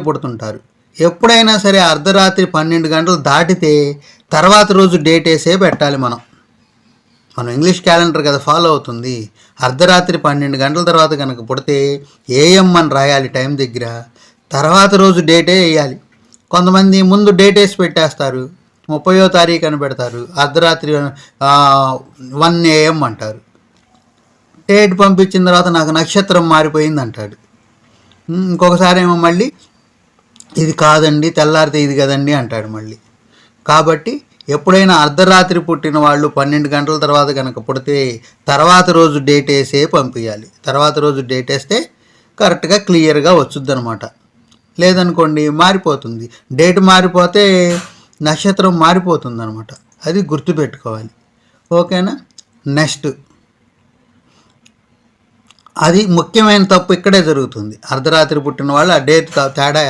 పుడుతుంటారు. ఎప్పుడైనా సరే అర్ధరాత్రి 12 గంటలు దాటితే తర్వాత రోజు డేట్ వేసే పెట్టాలి. మనం ఇంగ్లీష్ క్యాలెండర్ కదా ఫాలో అవుతుంది. అర్ధరాత్రి 12 గంటల తర్వాత కనుక పుడితే ఏఎం అని రాయాలి టైం దగ్గర, తర్వాత రోజు డేటే వేయాలి. కొంతమంది ముందు డేట్ వేసి పెట్టేస్తారు, 30వ తారీఖు అని పెడతారు, అర్ధరాత్రి 1 AM అంటారు. డేట్ పంపించిన తర్వాత నాకు నక్షత్రం మారిపోయింది అంటాడు. ఇంకొకసారి ఏమో మళ్ళీ ఇది కాదండి తెల్లారితే ఇది కదండి అంటాడు మళ్ళీ. కాబట్టి ఎప్పుడైనా అర్ధరాత్రి పుట్టిన వాళ్ళు 12 గంటల తర్వాత కనుక పుడితే తర్వాత రోజు డేట్ వేసే పంపించాలి. తర్వాత రోజు డేట్ వేస్తే కరెక్ట్గా క్లియర్గా వచ్చుద్ది అనమాట. లేదనుకోండి మారిపోతుంది, డేట్ మారిపోతే నక్షత్రం మారిపోతుంది అనమాట. అది గుర్తుపెట్టుకోవాలి. ఓకేనా. నెక్స్ట్, అది ముఖ్యమైన తప్పు ఇక్కడే జరుగుతుంది. అర్ధరాత్రి పుట్టిన వాళ్ళు ఆ డేట్ తేడా